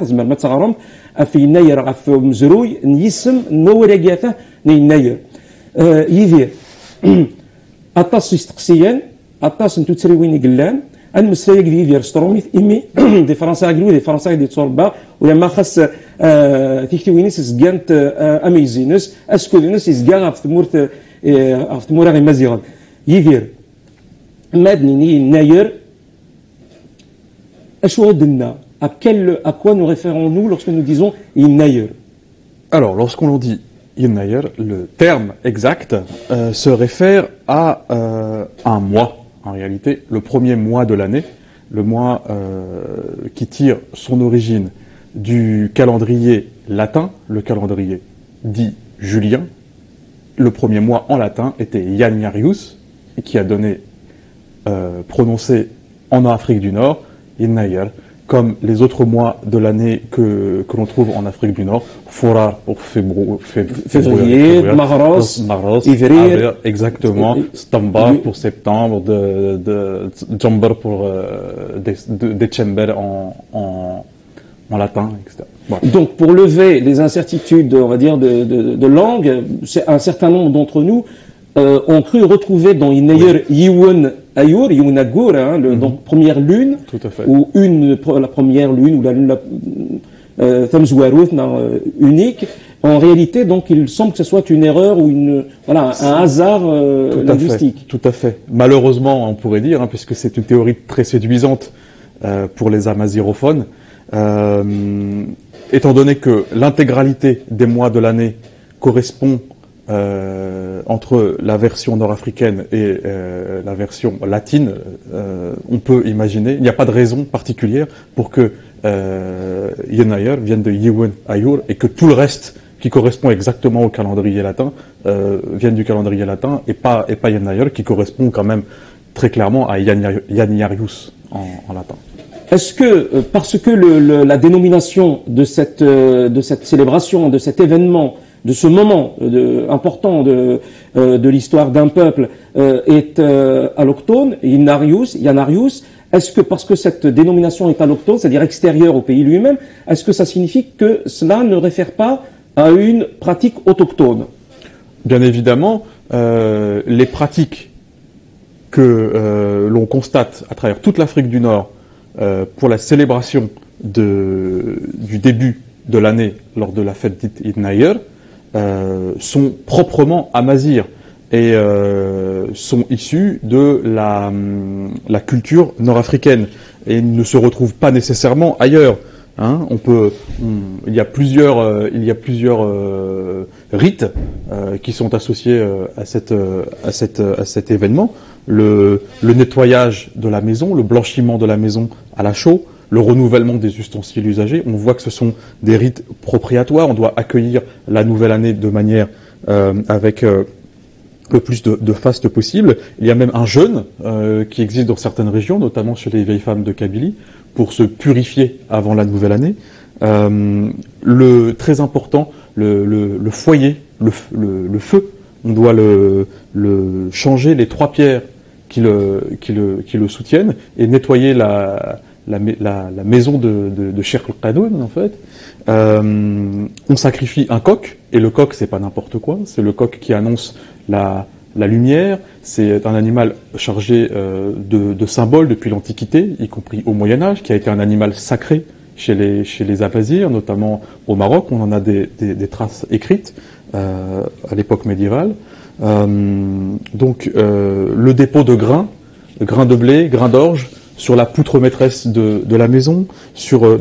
زعما ما تغرم في يناير في مزروي نيسم نوريغاته يناير يدير اطاس يستقسيان اطاس نتو تسريويني قلان ان مسايق ديال ستروميث ايمي دي فرنسا قالوا دي فرنسا دي تصربا ولا ما خاص تيكتوينيس سكانت اميزينس اسكو الناس يسكا في تمورت في تمورا غير مزيغان يدير مادني يناير اشو غدنا à quoi nous référons-nous lorsque nous disons Innayer? Alors, lorsqu'on l'on dit Innayer, le terme exact se réfère à un mois, en réalité, le premier mois de l'année, le mois qui tire son origine du calendrier latin, le calendrier dit julien. Le premier mois en latin était Januarius, qui a donné, prononcé en Afrique du Nord, Innayer, comme les autres mois de l'année que l'on trouve en Afrique du Nord, Fora pour février, Maros, Ivrir, exactement, Stambar pour septembre, Jambar pour December en latin, etc. Voilà. Donc pour lever les incertitudes, on va dire, de langue, un certain nombre d'entre nous ont cru retrouver dans Innayer Yiwen Ayour, Yiwen Agour, donc première lune, tout à fait. Ou la première lune, ou la lune unique. En réalité, donc, il semble que ce soit une erreur ou un hasard linguistique. Tout à fait. Malheureusement, on pourrait dire, puisque c'est une théorie très séduisante pour les amazirophones, étant donné que l'intégralité des mois de l'année correspond entre la version nord-africaine et la version latine, on peut imaginer, il n'y a pas de raison particulière pour que Yenayer vienne de Yiwen Ayour et que tout le reste qui correspond exactement au calendrier latin vienne du calendrier latin et pas Yenayer qui correspond quand même très clairement à Januarius en latin. Est-ce que, parce que la dénomination de cette célébration, de cet événement, de ce moment important de l'histoire d'un peuple est alloctone, Janarius, est-ce que parce que cette dénomination est alloctone, c'est-à-dire extérieure au pays lui-même, est-ce que ça signifie que cela ne réfère pas à une pratique autochtone? Bien évidemment, les pratiques que l'on constate à travers toute l'Afrique du Nord pour la célébration du début de l'année lors de la fête dite Innayer, sont proprement amazighes et sont issus de la culture nord-africaine et ne se retrouvent pas nécessairement ailleurs. Hein. Il y a plusieurs rites qui sont associés à cet événement. Le nettoyage de la maison, le blanchiment de la maison à la chaux, le renouvellement des ustensiles usagés. On voit que ce sont des rites propriatoires. On doit accueillir la nouvelle année de manière avec le plus de faste possible. Il y a même un jeûne qui existe dans certaines régions, notamment chez les vieilles femmes de Kabylie, pour se purifier avant la nouvelle année. Très important, le foyer, le feu. On doit le changer les 3 pierres qui le soutiennent et nettoyer la maison de Cheikh al-Qadoun, en fait. On sacrifie un coq, et le coq, c'est pas n'importe quoi, c'est le coq qui annonce la lumière. C'est un animal chargé de symboles depuis l'Antiquité, y compris au Moyen-Âge, qui a été un animal sacré chez les Abazirs, notamment au Maroc. On en a des traces écrites à l'époque médiévale. Donc, le dépôt de grains de blé, grains d'orge, sur la poutre maîtresse de la maison,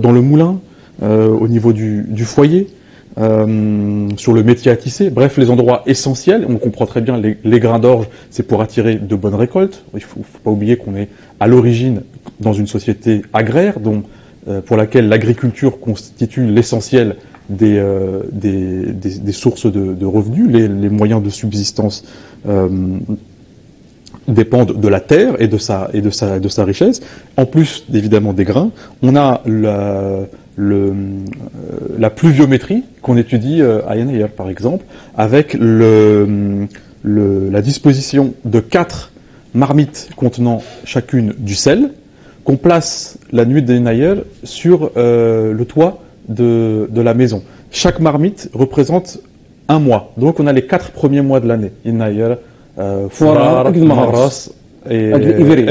dans le moulin, au niveau du foyer, sur le métier à tisser, bref, les endroits essentiels. On comprend très bien, les grains d'orge, c'est pour attirer de bonnes récoltes. Il faut pas oublier qu'on est à l'origine dans une société agraire, pour laquelle l'agriculture constitue l'essentiel des sources de revenus. Les moyens de subsistance dépendent de la terre et de sa richesse. En plus, évidemment, des grains, on a la pluviométrie qu'on étudie à Yenayer, par exemple, avec la disposition de 4 marmites contenant chacune du sel qu'on place la nuit des Nayer sur le toit de la maison. Chaque marmite représente un mois. Donc on a les 4 premiers mois de l'année. Nayer, Forar, Maras et Evrer.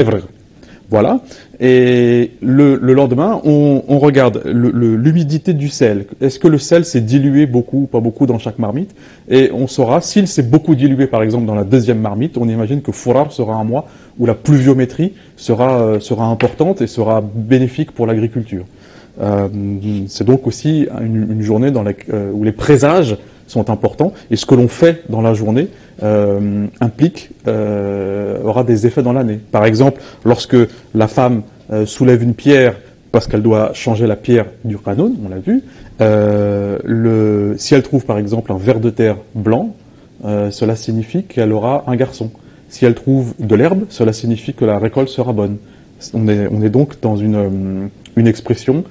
Voilà. Et le lendemain, on regarde l'humidité du sel. Est-ce que le sel s'est dilué beaucoup ou pas beaucoup dans chaque marmite? Et on saura, s'il s'est beaucoup dilué, par exemple, dans la deuxième marmite, on imagine que Forar sera un mois où la pluviométrie sera importante et sera bénéfique pour l'agriculture. C'est donc aussi une journée où les présages sont importants, et ce que l'on fait dans la journée aura des effets dans l'année. Par exemple, lorsque la femme soulève une pierre parce qu'elle doit changer la pierre du Qanoun, on l'a vu, si elle trouve par exemple un ver de terre blanc, cela signifie qu'elle aura un garçon. Si elle trouve de l'herbe, cela signifie que la récolte sera bonne. On est donc dans une expression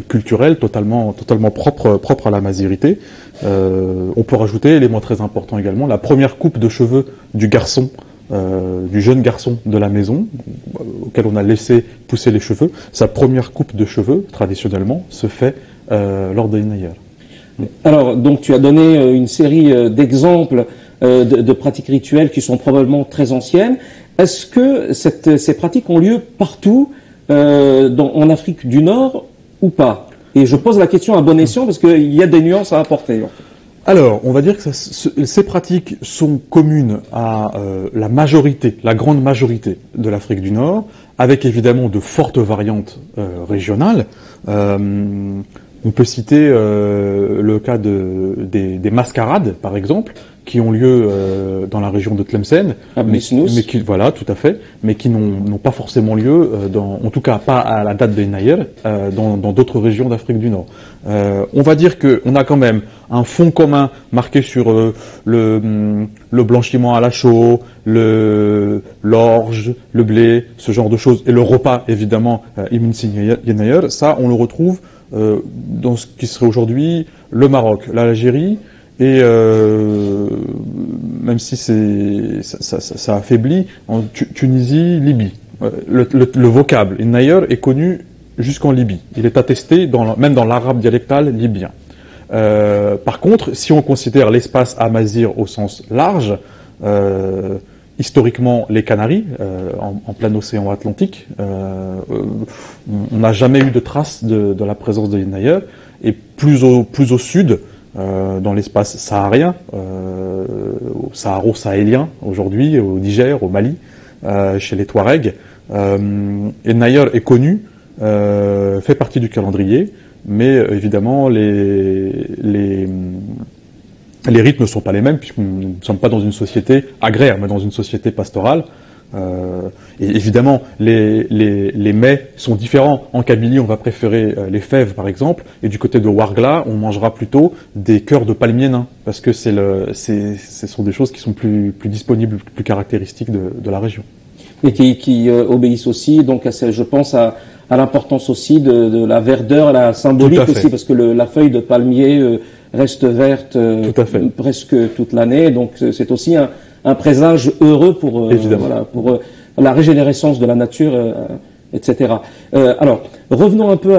culturelle totalement propre à la mazirité. On peut rajouter, élément très important également, la première coupe de cheveux du garçon, du jeune garçon de la maison, auquel on a laissé pousser les cheveux. Sa première coupe de cheveux, traditionnellement, se fait lors de l'Inayer. Alors, donc tu as donné une série d'exemples de pratiques rituelles qui sont probablement très anciennes. Est-ce que ces pratiques ont lieu partout en Afrique du Nord ou pas? Et je pose la question à bon escient parce qu'il y a des nuances à apporter. Alors, on va dire que ces pratiques sont communes à la grande majorité de l'Afrique du Nord, avec évidemment de fortes variantes régionales. On peut citer le cas des mascarades, par exemple, qui ont lieu dans la région de Tlemcen, mais qui, voilà, tout à fait, mais qui n'ont pas forcément lieu, en tout cas pas à la date des Nayer, dans d'autres régions d'Afrique du Nord. On va dire qu'on a quand même un fond commun marqué sur le blanchiment à la chaux, l'orge, le blé, ce genre de choses, et le repas, évidemment, Ibn Nayer. Ça, on le retrouve dans ce qui serait aujourd'hui le Maroc, l'Algérie, et même si ça affaiblit, en Tunisie, Libye. Le vocable Nayer est connu jusqu'en Libye. Il est attesté même dans l'arabe dialectal libyen. Par contre, si on considère l'espace amazigh au sens large, historiquement les Canaries, en plein océan Atlantique, on n'a jamais eu de traces de la présence de Nayer, et plus au sud, dans l'espace saharien, au saharo-sahélien aujourd'hui, au Niger, au Mali, chez les Touaregs, Nayer est connu, fait partie du calendrier, mais évidemment les rites ne sont pas les mêmes, puisque nous ne sommes pas dans une société agraire, mais dans une société pastorale. Et évidemment, les mets sont différents. En Kabylie, on va préférer les fèves, par exemple, et du côté de Ouargla, on mangera plutôt des cœurs de palmier nain, parce que ce sont des choses qui sont plus disponibles, plus caractéristiques de la région. Et qui obéissent aussi, donc, je pense à l'importance aussi de la verdeur, la symbolique aussi, parce que la feuille de palmier reste verte presque toute l'année, donc c'est aussi un présage heureux pour la régénérescence de la nature, etc. Alors, revenons un peu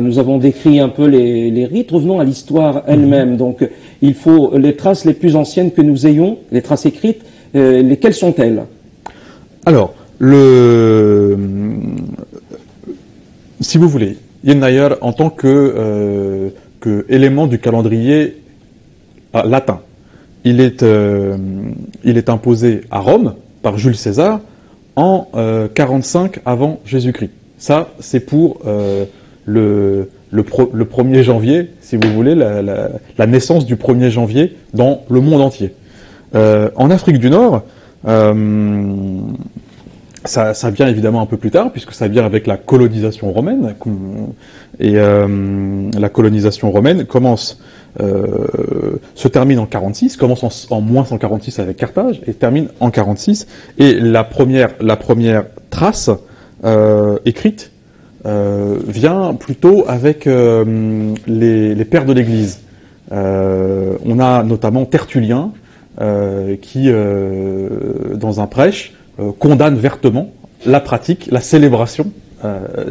nous avons décrit un peu les rites, revenons à l'histoire elle-même. Donc, il faut les traces les plus anciennes que nous ayons, les traces écrites, lesquelles sont-elles? Alors, si vous voulez, Nayer en tant que élément du calendrier latin, il est imposé à Rome par Jules César en 45 avant Jésus-Christ. Ça, c'est pour le 1er janvier, si vous voulez, la naissance du 1er janvier dans le monde entier. En Afrique du Nord, ça vient évidemment un peu plus tard, puisque ça vient avec la colonisation romaine. Et la colonisation romaine se termine en 46, commence en moins 146 avec Carthage, et termine en 46. Et la première trace écrite vient plutôt avec les pères de l'Église. On a notamment Tertullien, qui, dans un prêche, condamne vertement la pratique, la célébration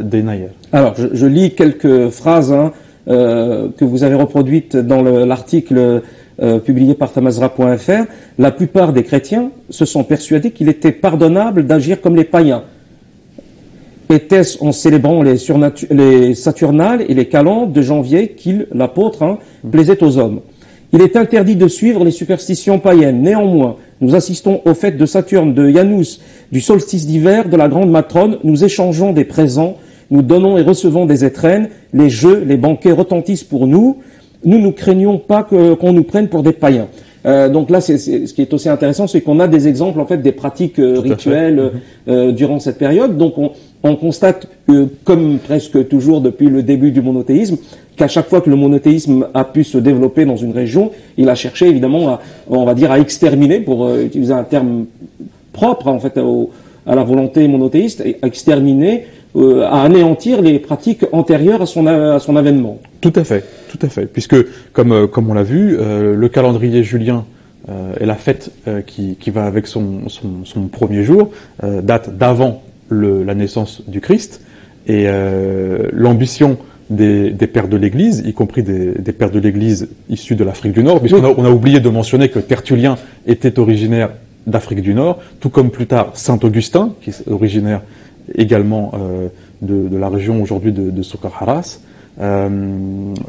d'Enayer. Alors, je lis quelques phrases que vous avez reproduites dans l'article publié par Tamazra.fr. La plupart des chrétiens se sont persuadés qu'il était pardonnable d'agir comme les païens. Était-ce en célébrant les Saturnales et les calendes de janvier qu'il, l'apôtre, plaisait aux hommes? Il est interdit de suivre les superstitions païennes. Néanmoins, nous assistons aux fêtes de Saturne, de Janus, du solstice d'hiver, de la grande matrone. Nous échangeons des présents, nous donnons et recevons des étrennes. Les jeux, les banquets retentissent pour nous. Nous ne craignons pas qu'on nous prenne pour des païens. Donc là, ce qui est aussi intéressant, c'est qu'on a des exemples en fait des pratiques rituelles durant cette période. Donc on constate que, comme presque toujours depuis le début du monothéisme, qu'à chaque fois que le monothéisme a pu se développer dans une région, il a cherché évidemment à exterminer, pour utiliser un terme propre en fait à la volonté monothéiste, à exterminer, à anéantir les pratiques antérieures à son avènement. Tout à fait, puisque comme on l'a vu, le calendrier julien et la fête qui va avec son premier jour date d'avant la naissance du Christ, et l'ambition des pères de l'Église, y compris des pères de l'Église issus de l'Afrique du Nord, puisqu'on a oublié de mentionner que Tertullien était originaire d'Afrique du Nord, tout comme plus tard Saint Augustin, qui est originaire également de la région aujourd'hui de Socar-Haras,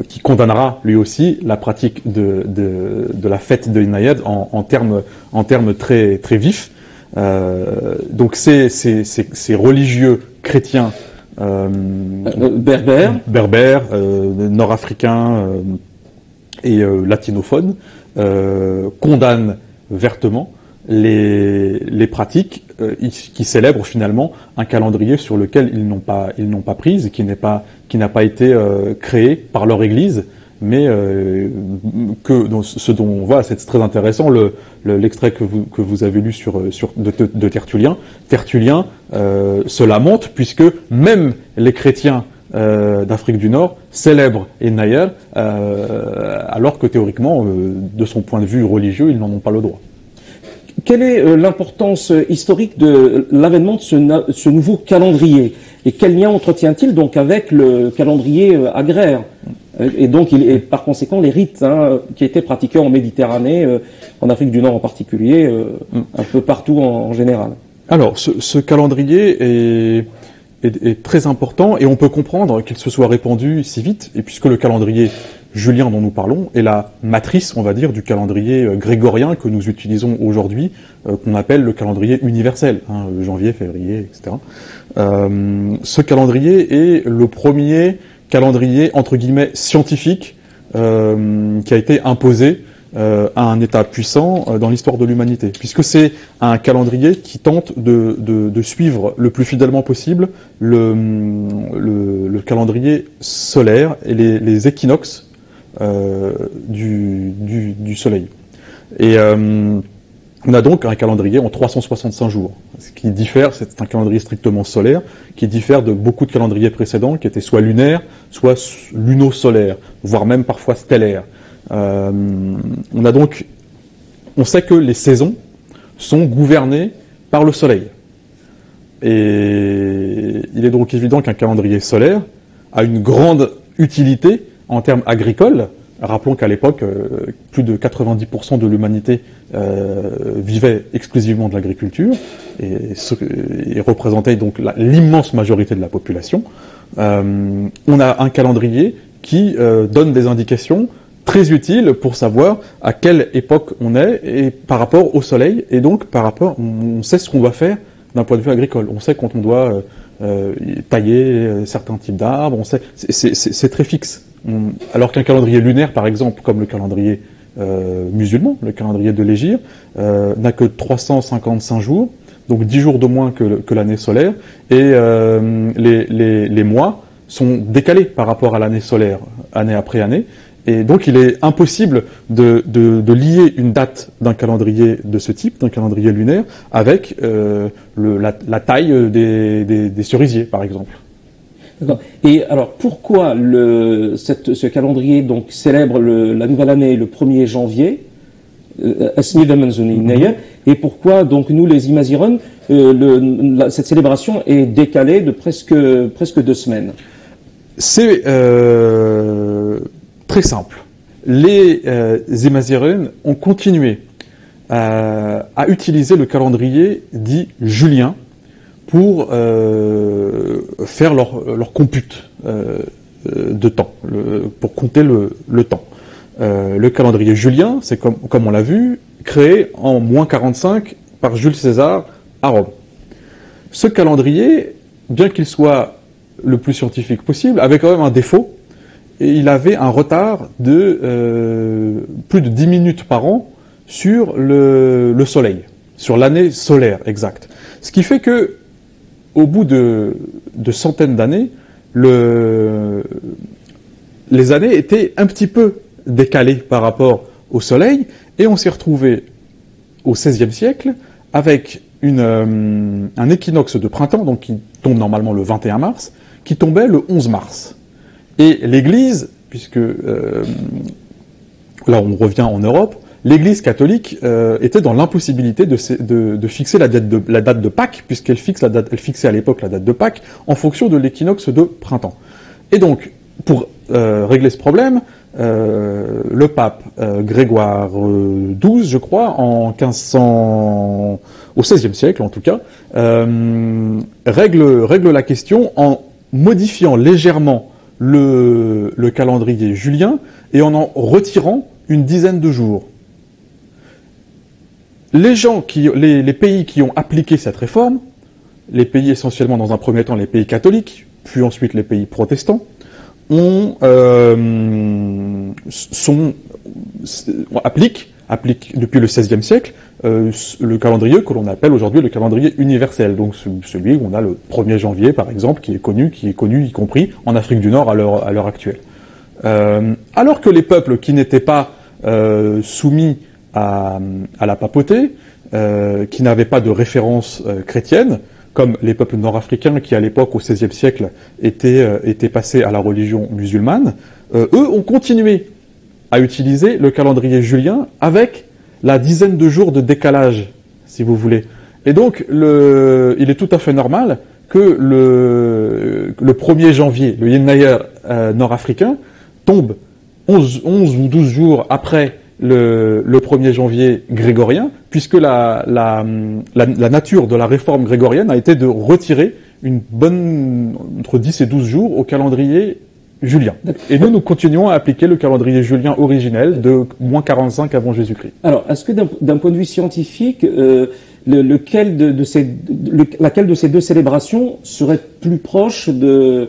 qui condamnera lui aussi la pratique de la fête de Inayad en termes très, très vifs. Donc ces religieux chrétiens berbères, nord-africains et latinophones condamnent vertement les pratiques qui célèbrent finalement un calendrier sur lequel ils n'ont pas prise, qui n'a pas été créé par leur Église, mais voilà, c'est très intéressant l'extrait que vous avez lu de Tertullien. Tertullien se lamente puisque même les chrétiens d'Afrique du Nord célèbrent Enayer, alors que théoriquement, de son point de vue religieux, ils n'en ont pas le droit. Quelle est l'importance historique de l'avènement de ce nouveau calendrier, et quel lien entretient-il donc avec le calendrier agraire et donc par conséquent les rites qui étaient pratiqués en Méditerranée, en Afrique du Nord en particulier, un peu partout en général? Alors ce calendrier est très important, et on peut comprendre qu'il se soit répandu si vite, et puisque le calendrier julien dont nous parlons est la matrice, on va dire, du calendrier grégorien que nous utilisons aujourd'hui, qu'on appelle le calendrier universel, janvier, février, etc. Ce calendrier est le premier calendrier, entre guillemets, scientifique qui a été imposé à un État puissant dans l'histoire de l'humanité, puisque c'est un calendrier qui tente de suivre le plus fidèlement possible le calendrier solaire et les équinoxes du Soleil. Et on a donc un calendrier en 365 jours, ce qui diffère, c'est un calendrier strictement solaire, qui diffère de beaucoup de calendriers précédents qui étaient soit lunaires, soit luno-solaires, voire même parfois stellaires. On sait que les saisons sont gouvernées par le Soleil. Et il est donc évident qu'un calendrier solaire a une grande utilité en termes agricoles. Rappelons qu'à l'époque, plus de 90% de l'humanité vivait exclusivement de l'agriculture et représentait donc l'immense majorité de la population. On a un calendrier qui donne des indications très utiles pour savoir à quelle époque on est et par rapport au soleil, et donc on sait ce qu'on doit faire d'un point de vue agricole. On sait quand on doit tailler certains types d'arbres, on sait, c'est très fixe. Alors qu'un calendrier lunaire, par exemple, comme le calendrier musulman, le calendrier de l'Hégire, n'a que 355 jours, donc 10 jours de moins que l'année solaire, et les mois sont décalés par rapport à l'année solaire, année après année, et donc il est impossible de lier une date d'un calendrier de ce type, d'un calendrier lunaire, avec la taille des cerisiers, par exemple. Et alors, pourquoi ce calendrier donc célèbre la nouvelle année le 1er janvier, Et pourquoi donc nous les Imaziren, cette célébration est décalée de presque 2 semaines? C'est très simple. Les Imaziren ont continué à utiliser le calendrier dit julien pour faire leur compute de temps, pour compter le temps. Le calendrier julien, c'est comme on l'a vu, créé en -45 par Jules César à Rome. Ce calendrier, bien qu'il soit le plus scientifique possible, avait quand même un défaut, et il avait un retard de plus de 10 minutes par an sur le Soleil, sur l'année solaire exacte. Ce qui fait que, au bout de centaines d'années, les années étaient un petit peu décalées par rapport au Soleil, et on s'est retrouvé au XVIe siècle avec un équinoxe de printemps, donc qui tombe normalement le 21 mars, qui tombait le 11 mars. Et l'Église, puisque là on revient en Europe, l'Église catholique était dans l'impossibilité de fixer la date de Pâques, puisqu'elle fixait à l'époque la date de Pâques en fonction de l'équinoxe de printemps. Et donc, pour régler ce problème, le pape Grégoire XII, je crois, au XVIe siècle en tout cas, règle la question en modifiant légèrement le calendrier julien et en retirant une dizaine de jours. Les pays qui ont appliqué cette réforme, les pays essentiellement dans un premier temps les pays catholiques, puis ensuite les pays protestants, appliquent depuis le XVIe siècle le calendrier que l'on appelle aujourd'hui le calendrier universel, donc celui où on a le 1er janvier par exemple, qui est connu y compris en Afrique du Nord à l'heure actuelle. Alors que les peuples qui n'étaient pas soumis à la papauté, qui n'avaient pas de référence chrétienne, comme les peuples nord-africains qui, à l'époque, au XVIe siècle, étaient passés à la religion musulmane, eux ont continué à utiliser le calendrier julien avec la dizaine de jours de décalage, si vous voulez. Et donc, il est tout à fait normal que le 1er janvier, le Yennayer nord-africain, tombe 11 ou 12 jours après le 1er janvier grégorien, puisque la nature de la réforme grégorienne a été de retirer entre 10 et 12 jours au calendrier julien. Et nous continuons à appliquer le calendrier julien originel de -45 avant Jésus-Christ. Alors, est-ce que d'un point de vue scientifique, laquelle de ces deux célébrations serait plus proche du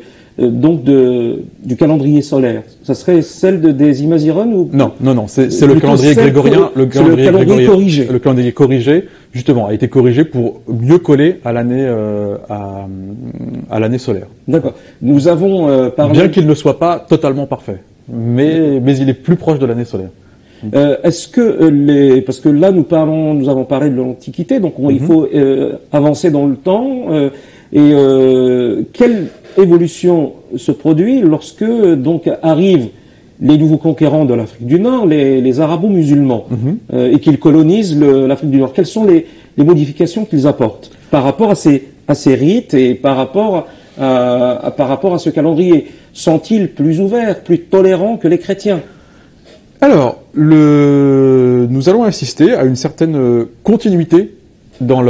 calendrier solaire? Ça serait celle des Imaziren ou... Non, c'est le calendrier grégorien. Le calendrier corrigé. Le calendrier corrigé, justement, a été corrigé pour mieux coller à l'année solaire. D'accord. Nous avons parlé... Bien qu'il ne soit pas totalement parfait, mais il est plus proche de l'année solaire. Est-ce que parce que là nous avons parlé de l'Antiquité, donc il faut avancer dans le temps, quelle évolution se produit lorsque donc arrivent les nouveaux conquérants de l'Afrique du Nord, les arabo-musulmans, et qu'ils colonisent l'Afrique du Nord? Quelles sont les modifications qu'ils apportent par rapport à ces rites et par rapport à ce calendrier? Sont-ils plus ouverts, plus tolérants que les chrétiens? Alors, nous allons assister à une certaine continuité dans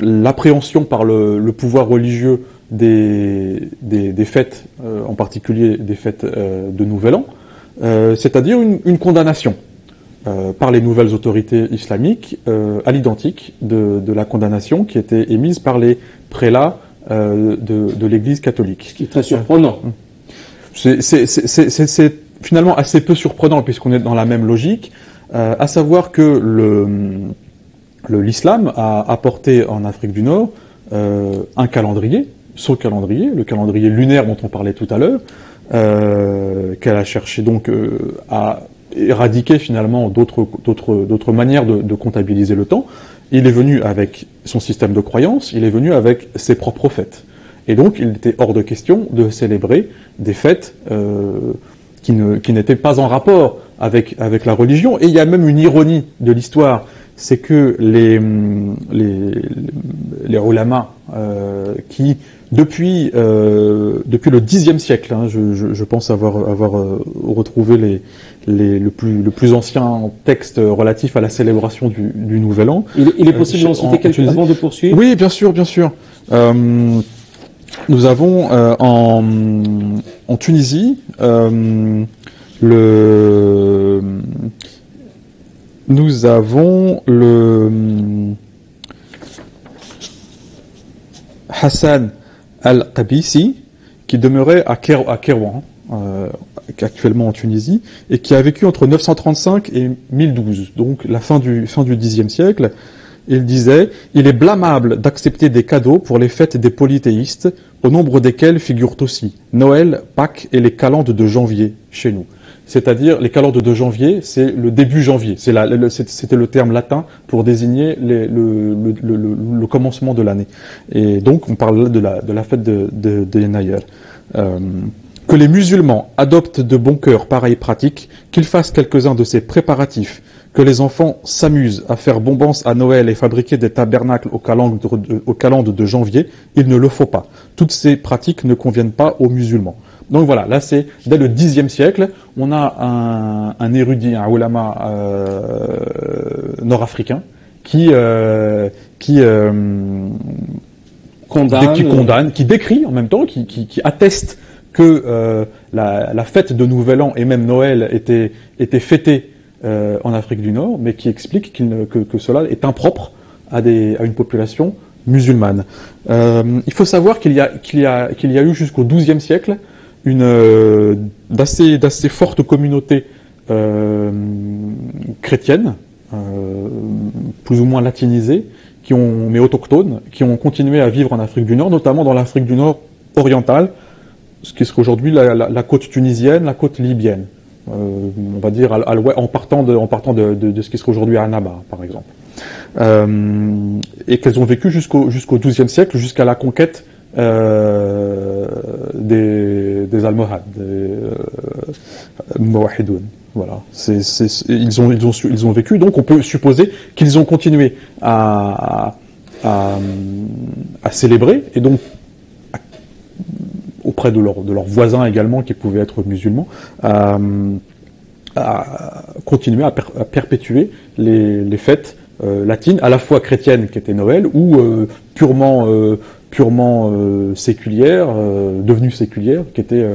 l'appréhension par le pouvoir religieux des fêtes, en particulier des fêtes de Nouvel An, c'est-à-dire une condamnation par les nouvelles autorités islamiques à l'identique de la condamnation qui était émise par les prélats de l'Église catholique. Ce qui est très surprenant. C'est finalement assez peu surprenant puisqu'on est dans la même logique, à savoir que l'islam a apporté en Afrique du Nord un calendrier, le calendrier lunaire dont on parlait tout à l'heure, qu'elle a cherché donc à éradiquer finalement d'autres manières de comptabiliser le temps. Il est venu avec son système de croyance, il est venu avec ses propres fêtes. Et donc, il était hors de question de célébrer des fêtes qui n'étaient pas en rapport avec la religion. Et il y a même une ironie de l'histoire, c'est que les ulama qui depuis le Xe siècle, hein, je pense avoir retrouvé le plus ancien texte relatif à la célébration du Nouvel An. Il est possible d'en citer quelques avant de poursuivre? Oui, bien sûr, bien sûr. Nous avons en Tunisie nous avons le Hassan al-Qabisi qui demeurait à Kérouan, actuellement en Tunisie, et qui a vécu entre 935 et 1012, donc la fin du Xe siècle. Il disait « Il est blâmable d'accepter des cadeaux pour les fêtes des polythéistes, au nombre desquels figurent aussi Noël, Pâques et les calendes de janvier chez nous. » C'est-à-dire, les calendes de janvier, c'est le début janvier. C'était le terme latin pour désigner le commencement de l'année. Et donc, on parle de la fête de Yenayar. Que les musulmans adoptent de bon cœur pareilles pratiques, qu'ils fassent quelques-uns de ces préparatifs, que les enfants s'amusent à faire bombance à Noël et fabriquer des tabernacles aux calendes de janvier, il ne le faut pas. Toutes ces pratiques ne conviennent pas aux musulmans. Donc voilà, là c'est dès le Xe siècle, on a un érudit, un ulama nord-africain qui condamne, qui décrit en même temps, qui atteste que la fête de Nouvel An et même Noël était fêtée en Afrique du Nord, mais qui explique que cela est impropre à une population musulmane. Il faut savoir qu'il y a eu jusqu'au XIIe siècle d'assez forte communauté chrétienne, plus ou moins latinisée, mais autochtones, qui ont continué à vivre en Afrique du Nord, notamment dans l'Afrique du Nord orientale, ce qui serait aujourd'hui la côte tunisienne, la côte libyenne. On va dire en partant de ce qui serait aujourd'hui Annaba, par exemple. Et qu'elles ont vécu jusqu'au XIIe siècle, jusqu'à la conquête des Almohades, des Mouahidoun. Voilà. Ils ont vécu, donc on peut supposer qu'ils ont continué à célébrer, et donc auprès de leurs voisins également, qui pouvaient être musulmans, à continuer à perpétuer les fêtes latines, à la fois chrétiennes, qui étaient Noël, ou purement séculières, devenues séculières, qui était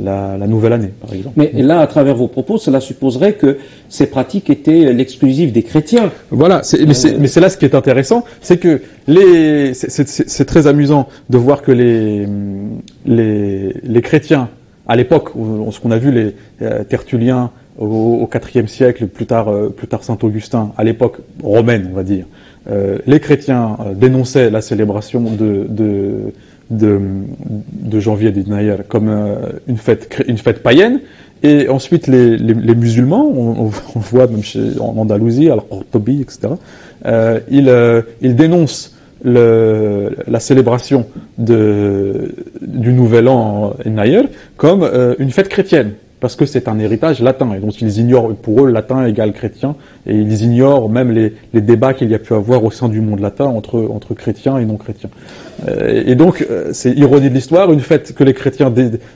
la nouvelle année, par exemple. Mais là, à travers vos propos, cela supposerait que ces pratiques étaient l'exclusive des chrétiens. Voilà, mais c'est là ce qui est intéressant, c'est que c'est très amusant de voir que les chrétiens, à l'époque, ce qu'on a vu les Tertulliens au IVe siècle, plus tard Saint Augustin, à l'époque romaine, on va dire, les chrétiens dénonçaient la célébration de janvier d'Yenayar comme une fête païenne, et ensuite les musulmans, on voit même en Andalousie, Al-Qurtubi, etc., ils dénoncent la célébration du Nouvel An Yenayar comme une fête chrétienne, parce que c'est un héritage latin, et donc ils ignorent, pour eux, latin égale chrétien, et ils ignorent même les débats qu'il y a pu avoir au sein du monde latin entre chrétiens et non chrétiens. Et donc, c'est ironie de l'histoire, une fête que les chrétiens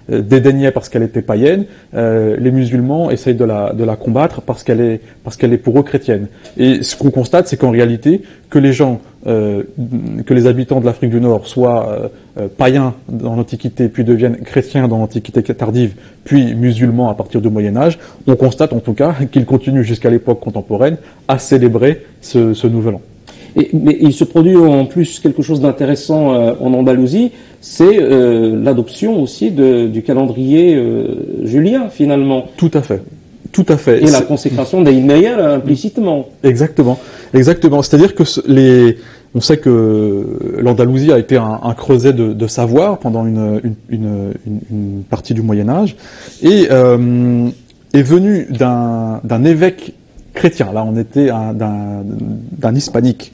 dédaignaient parce qu'elle était païenne, les musulmans essayent de la combattre parce qu'elle est pour eux chrétienne. Et ce qu'on constate, c'est qu'en réalité, que les gens, que les habitants de l'Afrique du Nord soient païens dans l'Antiquité, puis deviennent chrétiens dans l'Antiquité tardive, puis musulmans à partir du Moyen-Âge, on constate en tout cas qu'ils continuent jusqu'à l'époque contemporaine à célébrer ce Nouvel An. Mais il se produit en plus quelque chose d'intéressant en Andalousie, c'est l'adoption aussi du calendrier julien, finalement. Tout à fait. Tout à fait. Et la consécration des Yenayar implicitement. Exactement. Exactement. C'est-à-dire que on sait que l'Andalousie a été un creuset de savoir pendant une partie du Moyen-Âge, et est venu d'un évêque chrétien. Là, on était d'un hispanique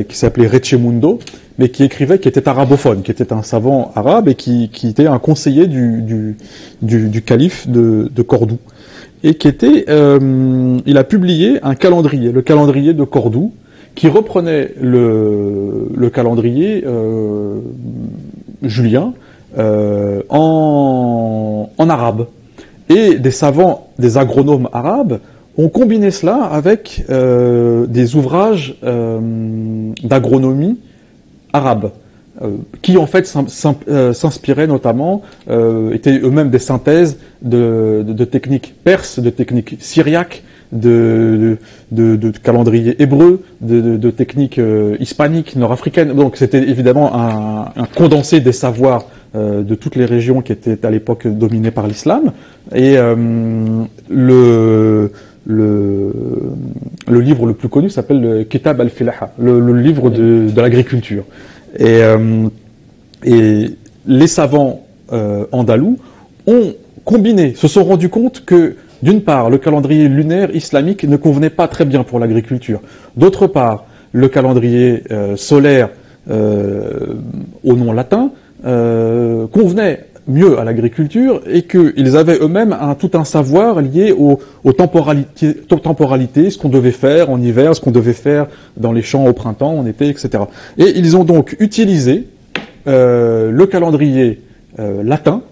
qui s'appelait Rechemundo, mais qui était arabophone, qui était un savant arabe et qui était un conseiller du calife de Cordoue. et qui était, il a publié un calendrier, le calendrier de Cordoue, qui reprenait le calendrier julien en arabe. Et des savants, des agronomes arabes ont combiné cela avec des ouvrages d'agronomie arabe, qui en fait s'inspiraient notamment, étaient eux-mêmes des synthèses de techniques perses, de techniques syriaques, de calendrier hébreu, de techniques hispaniques, nord-africaines. Donc c'était évidemment un condensé des savoirs de toutes les régions qui étaient à l'époque dominées par l'islam. Et le livre le plus connu s'appelle le Kitab al-Filaha, le livre de l'agriculture. Et les savants andalous ont combiné, se sont rendus compte que, d'une part, le calendrier lunaire islamique ne convenait pas très bien pour l'agriculture. D'autre part, le calendrier solaire au nom latin convenait mieux à l'agriculture et qu'ils avaient eux-mêmes tout un savoir lié aux temporalités, ce qu'on devait faire en hiver, ce qu'on devait faire dans les champs au printemps, en été, etc. Et ils ont donc utilisé le calendrier latin,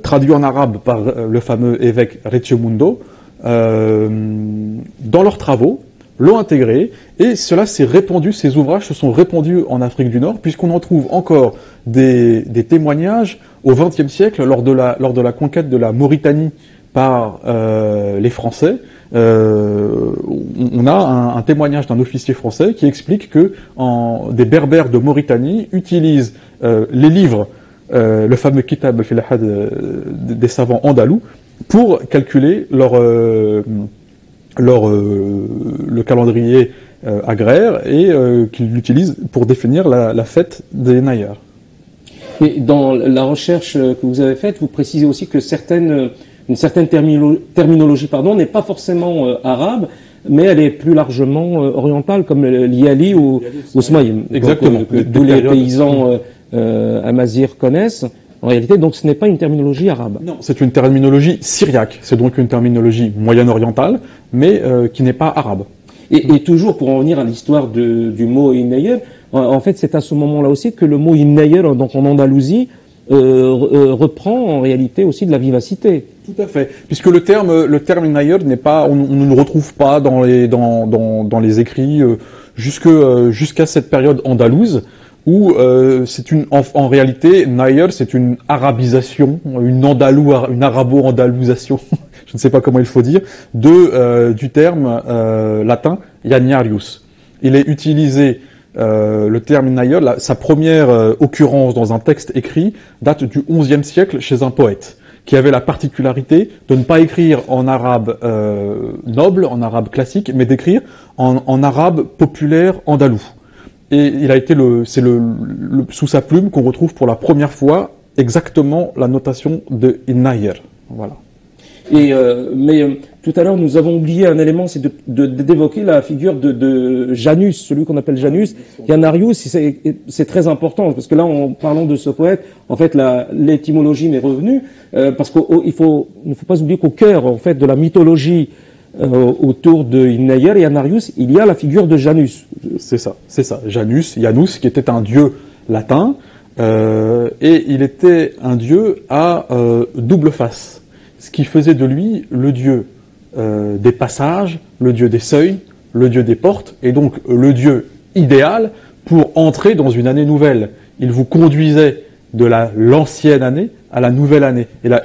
traduit en arabe par le fameux évêque Reciomundo, dans leurs travaux, l'ont intégré, et cela s'est répandu, ces ouvrages se sont répandus en Afrique du Nord, puisqu'on en trouve encore des témoignages au XXe siècle, lors de la conquête de la Mauritanie par les Français. On a un témoignage d'un officier français qui explique que des Berbères de Mauritanie utilisent les livres, le fameux Kitab al-Filaha des savants andalous, pour calculer le calendrier agraire et qu'ils l'utilisent pour définir la fête des Nayar. Et dans la recherche que vous avez faite, vous précisez aussi que une certaine terminologie n'est pas forcément arabe, mais elle est plus largement orientale, comme l'Iyali ou Smaïm. Exactement. Que tous les paysans amazirs connaissent. En réalité, donc, ce n'est pas une terminologie arabe. Non, c'est une terminologie syriaque. C'est donc une terminologie moyen-orientale, mais qui n'est pas arabe. Et toujours pour en venir à l'histoire du mot Innayer, en fait, c'est à ce moment-là aussi que le mot Innayer, donc en Andalousie, reprend en réalité aussi de la vivacité. Tout à fait, puisque le terme Innayer n'est pas, on ne le retrouve pas dans les écrits jusqu'à cette période andalouse, où en réalité, Nayer, c'est une arabisation, une arabo-andalousation, je ne sais pas comment il faut dire, du terme latin Ianiarius. Il est utilisé, le terme Nayer, sa première occurrence dans un texte écrit date du XIe siècle chez un poète, qui avait la particularité de ne pas écrire en arabe noble, en arabe classique, mais d'écrire en arabe populaire andalou. Et il a été c'est sous sa plume qu'on retrouve pour la première fois exactement la notation de Innayer. Voilà. Mais tout à l'heure, nous avons oublié un élément, c'est d'évoquer la figure de Janus, celui qu'on appelle Janus. Ianiarius, c'est très important, parce que là, en parlant de ce poète, en fait, l'étymologie m'est revenue, parce qu'il ne faut pas oublier qu'au cœur, en fait, de la mythologie autour de Innayer et Ianiarius, il y a la figure de Janus. C'est ça. Janus, qui était un dieu latin, et il était un dieu à double face, ce qui faisait de lui le dieu des passages, le dieu des seuils, le dieu des portes, et donc le dieu idéal pour entrer dans une année nouvelle. Il vous conduisait de l'ancienne année à la nouvelle année. Et là,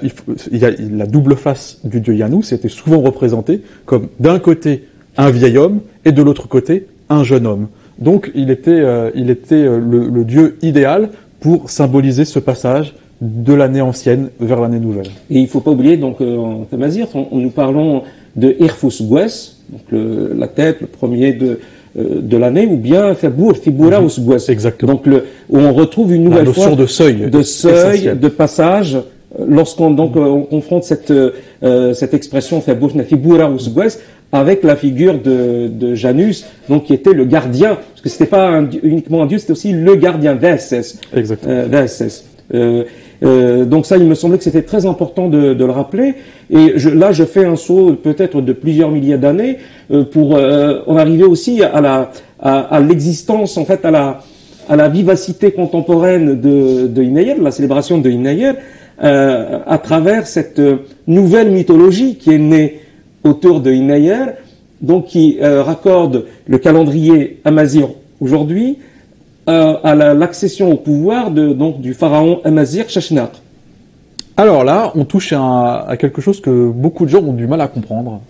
la double face du dieu Janus était souvent représentée comme d'un côté un vieil homme et de l'autre côté un jeune homme. Donc il était le dieu idéal pour symboliser ce passage de l'année ancienne vers l'année nouvelle. Et il ne faut pas oublier, donc, en Tamazir, nous parlons de Irfus Gwes, donc la tête, le premier de l'année, ou bien Fabour, Fibura ou Gwes. Exactement. Donc, où on retrouve une nouvelle fois de seuil, de passage, lorsqu'on on confronte cette expression Fabour, Fibura ou Gwes avec la figure de Janus, donc qui était le gardien, parce que c'était pas uniquement un dieu, c'était aussi le gardien, Veses. Exactement. Veses. Donc ça, il me semblait que c'était très important de le rappeler. Et là, je fais un saut peut-être de plusieurs milliers d'années pour en arriver aussi à l'existence, en fait, à la vivacité contemporaine de Inayer, la célébration de Inayer, à travers cette nouvelle mythologie qui est née autour de Inayer, donc qui raccorde le calendrier amazigh aujourd'hui à l'accession au pouvoir donc du pharaon amazigh Sheshnaq. Alors là, on touche à quelque chose que beaucoup de gens ont du mal à comprendre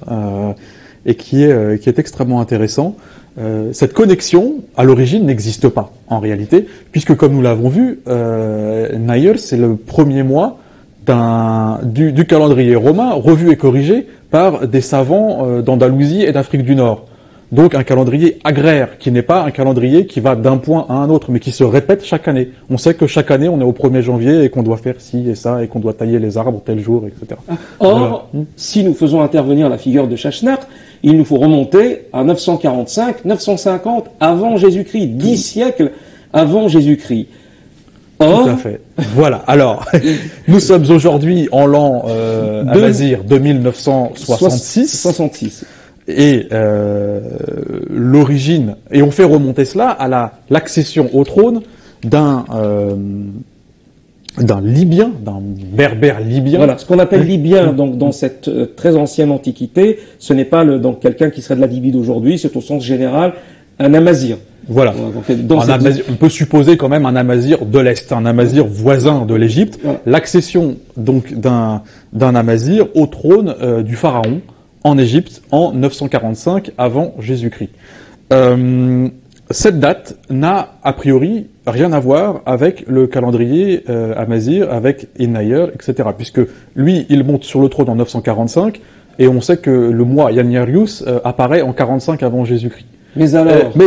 et qui est extrêmement intéressant. Cette connexion, à l'origine, n'existe pas, en réalité, puisque comme nous l'avons vu, Naïr, c'est le premier mois du calendrier romain, revu et corrigé par des savants d'Andalousie et d'Afrique du Nord. Donc un calendrier agraire, qui n'est pas un calendrier qui va d'un point à un autre, mais qui se répète chaque année. On sait que chaque année, on est au 1er janvier et qu'on doit faire ci et ça, et qu'on doit tailler les arbres tel jour, etc. Or, si nous faisons intervenir la figure de Sheshnaq, il nous faut remonter à 945, 950 avant Jésus-Christ, 10 siècles avant Jésus-Christ. Or, tout à fait. Voilà. Alors, nous sommes aujourd'hui en l'an amazigh 2966. 66. Et l'origine, et on fait remonter cela à l'accession au trône d'un Libyen, d'un berbère libyen. Voilà, ce qu'on appelle libyen, donc dans cette très ancienne antiquité, ce n'est pas donc quelqu'un qui serait de la Libye d'aujourd'hui, c'est au sens général un amazigh. Voilà. On peut supposer quand même un amazigh de l'Est, un amazigh voisin de l'Égypte. Voilà. L'accession donc d'un amazigh au trône du pharaon en Égypte en 945 avant Jésus-Christ. Cette date n'a a priori rien à voir avec le calendrier amazigh, avec Inayer, etc. Puisque lui, il monte sur le trône en 945 et on sait que le mois Yanyarius apparaît en 45 avant Jésus-Christ. Mais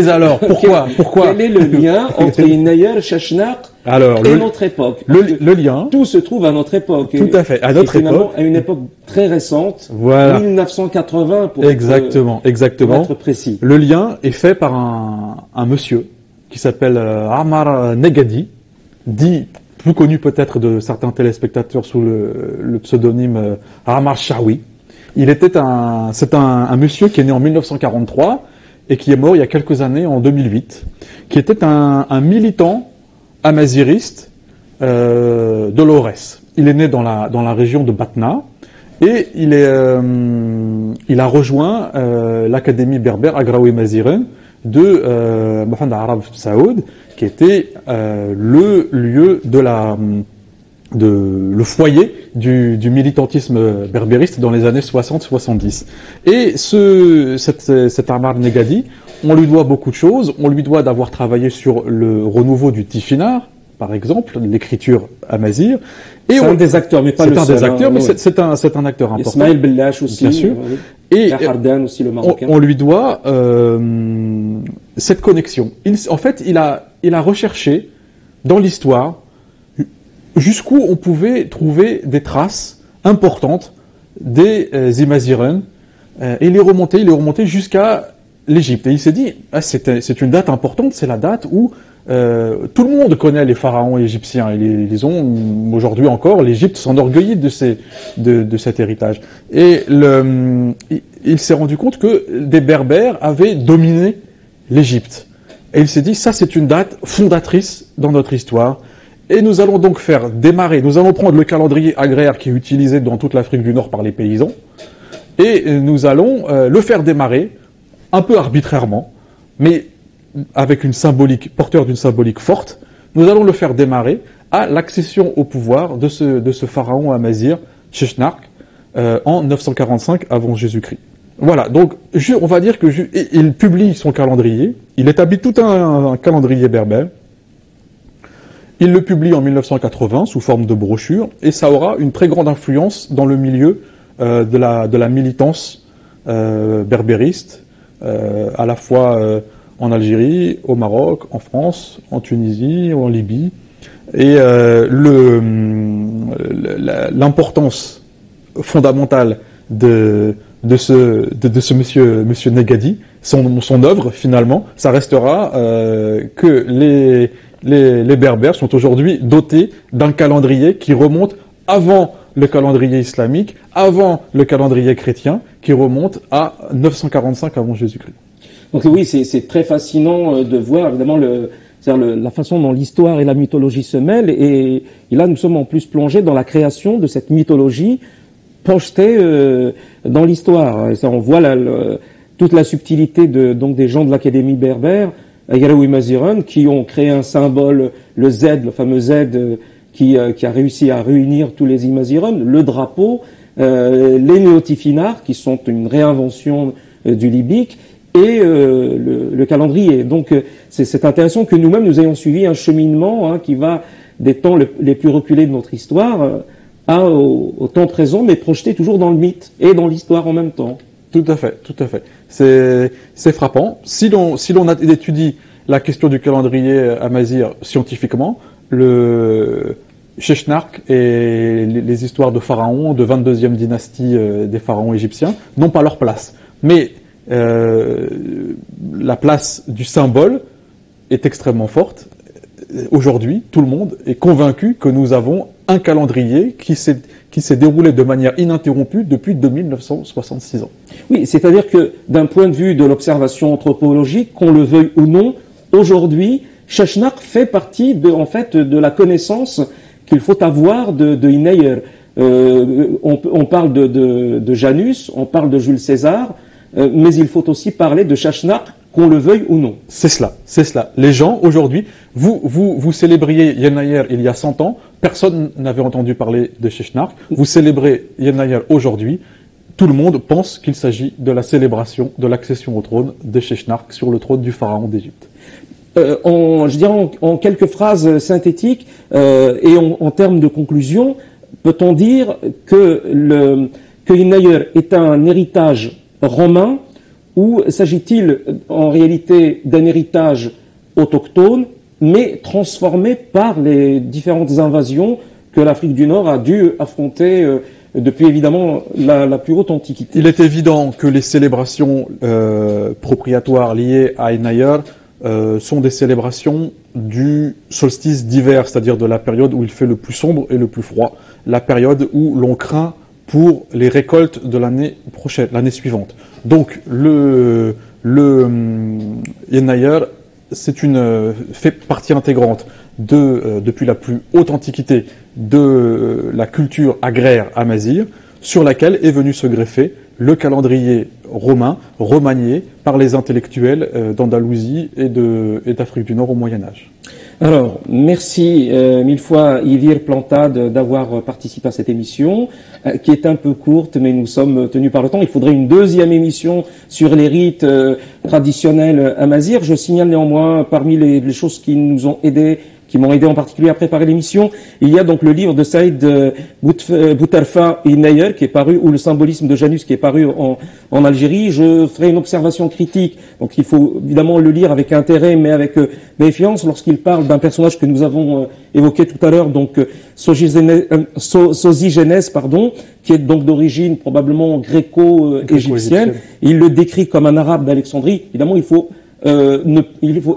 alors, pourquoi quel est le lien entre Inayer, Sheshnaq et notre époque? Le lien. Tout se trouve à notre époque. Tout à fait, à notre époque. À une époque très récente. Voilà. 1980 pour exactement. être précis. Le lien est fait par un monsieur qui s'appelle Ammar Negadi, dit plus connu peut-être de certains téléspectateurs sous le pseudonyme Ammar Shawi. C'est un monsieur qui est né en 1943 et qui est mort il y a quelques années, en 2008, qui était un militant amaziriste de l'Aurès. Il est né dans la région de Batna, et il a rejoint l'académie berbère Agraoui Maziren de Mohamed Arab Saoud, qui était le lieu le foyer du militantisme berbériste dans les années 60-70. Et cet Ammar Negadi, on lui doit beaucoup de choses. On lui doit d'avoir travaillé sur le renouveau du Tifinagh, par exemple, l'écriture amazigh. C'est un des acteurs, mais pas le seul. C'est un des acteurs, mais c'est un acteur important. Ismaël Bellache aussi. Bien sûr. Et Hardan aussi, le Marocain. On lui doit cette connexion. En fait, il a recherché dans l'histoire jusqu'où on pouvait trouver des traces importantes des Imaziren. Et il est remonté jusqu'à l'Égypte. Et il s'est dit, c'est une date importante, c'est la date où tout le monde connaît les pharaons égyptiens. Et aujourd'hui encore, l'Égypte s'enorgueillit de cet héritage. Et il s'est rendu compte que des Berbères avaient dominé l'Égypte. Et il s'est dit, ça c'est une date fondatrice dans notre histoire. Et nous allons donc faire démarrer, nous allons prendre le calendrier agraire qui est utilisé dans toute l'Afrique du Nord par les paysans, et nous allons le faire démarrer, un peu arbitrairement, mais avec porteur d'une symbolique forte. Nous allons le faire démarrer à l'accession au pouvoir de ce pharaon amazigh, Sheshnaq, en 945 avant Jésus-Christ. Voilà, donc on va dire que il publie son calendrier, il établit tout un calendrier berbère. Il le publie en 1980 sous forme de brochure, et ça aura une très grande influence dans le milieu de la militance berbériste, à la fois en Algérie, au Maroc, en France, en Tunisie, en Libye. Et l'importance fondamentale de ce monsieur Negadi, son œuvre finalement, ça restera que les Berbères sont aujourd'hui dotés d'un calendrier qui remonte avant le calendrier islamique, avant le calendrier chrétien, qui remonte à 945 avant Jésus-Christ. Donc oui, c'est très fascinant de voir évidemment la façon dont l'histoire et la mythologie se mêlent, et là nous sommes en plus plongés dans la création de cette mythologie projetée dans l'histoire. On voit toute la subtilité donc des gens de l'Académie berbère, Yaraoui Maziran, qui ont créé un symbole, le Z, le fameux Z, qui a réussi à réunir tous les Imaziran, le drapeau, les néotifinars, qui sont une réinvention du libique, et le calendrier. Donc c'est intéressant que nous-mêmes nous ayons suivi un cheminement qui va des temps les plus reculés de notre histoire au temps présent, mais projeté toujours dans le mythe et dans l'histoire en même temps. Tout à fait, tout à fait. C'est frappant. Si l'on étudie la question du calendrier amazigh scientifiquement, le Sheshnark et les histoires de pharaons, de 22e dynastie des pharaons égyptiens, n'ont pas leur place. Mais la place du symbole est extrêmement forte. Aujourd'hui, tout le monde est convaincu que nous avons un calendrier qui s'est déroulé de manière ininterrompue depuis 2966 ans. Oui, c'est-à-dire que d'un point de vue de l'observation anthropologique, qu'on le veuille ou non, aujourd'hui, Sheshnark fait partie de la connaissance qu'il faut avoir de Inayer. On parle de Janus, on parle de Jules César, mais il faut aussi parler de Sheshnark, qu'on le veuille ou non. C'est cela, c'est cela. Les gens, aujourd'hui, vous célébriez Yenayer il y a 100 ans, personne n'avait entendu parler de Sheshnark. Vous célébrez Yenayer aujourd'hui, tout le monde pense qu'il s'agit de la célébration de l'accession au trône de Sheshnark sur le trône du pharaon d'Égypte. Je dirais en quelques phrases synthétiques et en termes de conclusion, peut-on dire que Yenayer est un héritage romain, ou s'agit-il en réalité d'un héritage autochtone, mais transformé par les différentes invasions que l'Afrique du Nord a dû affronter depuis évidemment la plus haute antiquité? Il est évident que les célébrations propriatoires liées à Yenayer sont des célébrations du solstice d'hiver, c'est-à-dire de la période où il fait le plus sombre et le plus froid, la période où l'on craint pour les récoltes de l'année prochaine, l'année suivante. Donc le Yenayer, fait partie intégrante depuis la plus haute antiquité de la culture agraire amazigh, sur laquelle est venu se greffer le calendrier romain, remanié par les intellectuels d'Andalousie et d'Afrique du Nord au Moyen-Âge. Alors, merci mille fois Yvir Plantade d'avoir participé à cette émission, qui est un peu courte, mais nous sommes tenus par le temps. Il faudrait une deuxième émission sur les rites traditionnels amazirs. Je signale néanmoins, parmi les choses qui nous ont aidés, qui m'ont aidé en particulier à préparer l'émission, il y a donc le livre de Saïd Boutarfa Yenayer qui est paru, ou le symbolisme de Janus qui est paru en Algérie. Je ferai une observation critique, donc il faut évidemment le lire avec intérêt mais avec méfiance lorsqu'il parle d'un personnage que nous avons évoqué tout à l'heure, donc Sosigenes, qui est donc d'origine probablement gréco-égyptienne. Il le décrit comme un arabe d'Alexandrie. Évidemment, il faut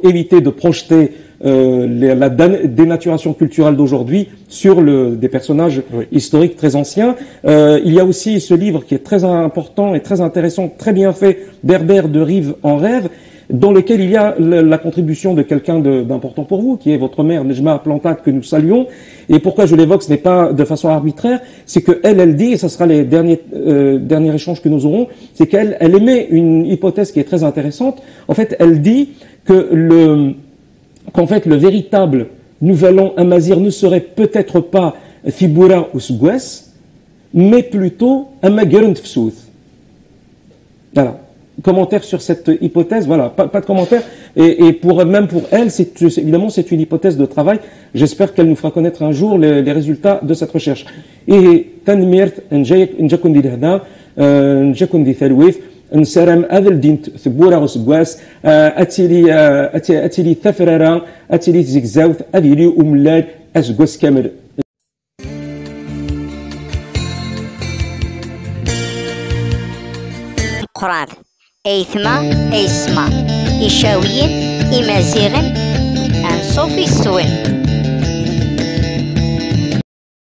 éviter de projeter la dénaturation culturelle d'aujourd'hui sur des personnages historiques très anciens. Il y a aussi ce livre qui est très important et très intéressant, très bien fait, Berbère de Rive en rêve, dans lequel il y a la contribution de quelqu'un d'important pour vous, qui est votre mère Nejma Plantade, que nous saluons. Et pourquoi je l'évoque, ce n'est pas de façon arbitraire, c'est que elle dit, et ce sera les derniers échanges que nous aurons, c'est qu'elle émet une hypothèse qui est très intéressante. En fait, elle dit qu'en fait, le véritable nouvel an amazigh ne serait peut-être pas Fibura ou Sugwes, mais plutôt Amagerund Fsouth. Voilà. Commentaire sur cette hypothèse, voilà, pas de commentaire. Et même pour elle, évidemment, c'est une hypothèse de travail. J'espère qu'elle nous fera connaître un jour les résultats de cette recherche. Et Tanmirt, Njakundi Dehda, Njakundi Thalwif, نسرم أذل دين ثبورة وسقواس أتيلي ثفرارا أتيلي زيكزاوث أذيلي أملاد أسقواس كامل. القرآن أيثما أيسما إشاويين إمازيغن Sophie Stwin.